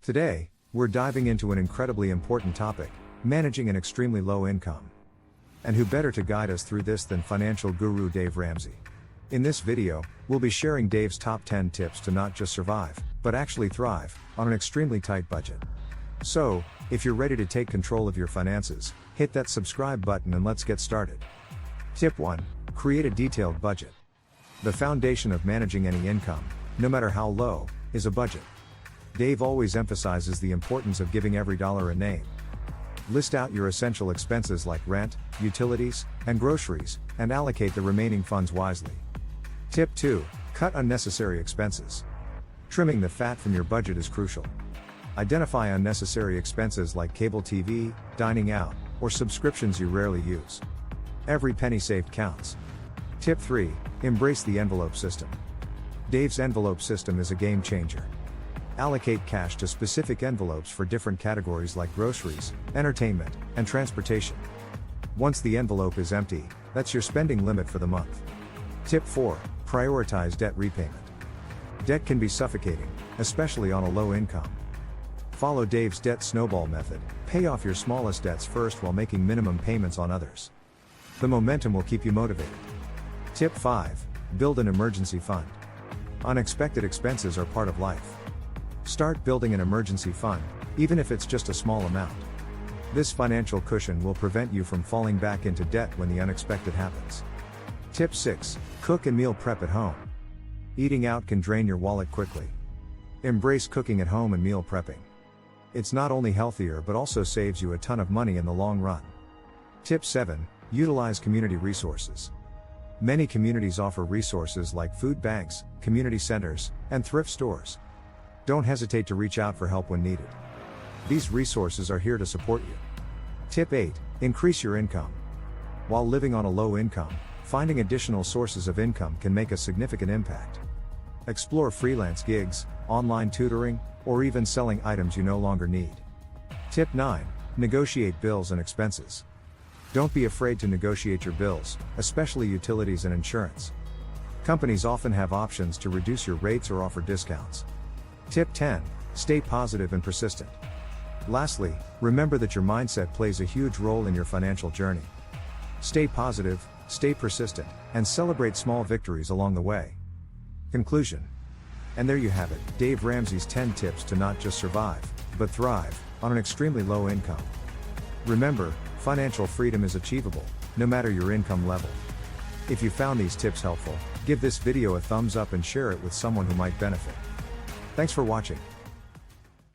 Today, we're diving into an incredibly important topic, managing an extremely low income. And who better to guide us through this than financial guru Dave Ramsey? In this video, we'll be sharing Dave's top 10 tips to not just survive, but actually thrive, on an extremely tight budget. So, if you're ready to take control of your finances, hit that subscribe button and let's get started. Tip 1. Create a detailed budget. The foundation of managing any income, no matter how low, is a budget. Dave always emphasizes the importance of giving every dollar a name. List out your essential expenses like rent, utilities, and groceries, and allocate the remaining funds wisely. Tip 2. Cut unnecessary expenses. Trimming the fat from your budget is crucial. Identify unnecessary expenses like cable TV, dining out, or subscriptions you rarely use. Every penny saved counts. Tip 3. Embrace the envelope system. Dave's envelope system is a game changer. Allocate cash to specific envelopes for different categories like groceries, entertainment, and transportation. Once the envelope is empty, that's your spending limit for the month. Tip 4. Prioritize debt repayment. Debt can be suffocating, especially on a low income. Follow Dave's debt snowball method. Pay off your smallest debts first while making minimum payments on others. The momentum will keep you motivated. Tip 5. Build an emergency fund. Unexpected expenses are part of life. Start building an emergency fund, even if it's just a small amount. This financial cushion will prevent you from falling back into debt when the unexpected happens. Tip 6. Cook and meal prep at home. Eating out can drain your wallet quickly. Embrace cooking at home and meal prepping. It's not only healthier but also saves you a ton of money in the long run. Tip 7. Utilize community resources. Many communities offer resources like food banks, community centers, and thrift stores. Don't hesitate to reach out for help when needed. These resources are here to support you. Tip 8. Increase your income. While living on a low income, finding additional sources of income can make a significant impact. Explore freelance gigs, online tutoring, or even selling items you no longer need. Tip 9. Negotiate bills and expenses. Don't be afraid to negotiate your bills, especially utilities and insurance. Companies often have options to reduce your rates or offer discounts. Tip 10. Stay positive and persistent. Lastly, remember that your mindset plays a huge role in your financial journey. Stay positive, stay persistent, and celebrate small victories along the way. Conclusion. And there you have it, Dave Ramsey's 10 tips to not just survive, but thrive, on an extremely low income. Remember, financial freedom is achievable, no matter your income level. If you found these tips helpful, give this video a thumbs up and share it with someone who might benefit. Thanks for watching.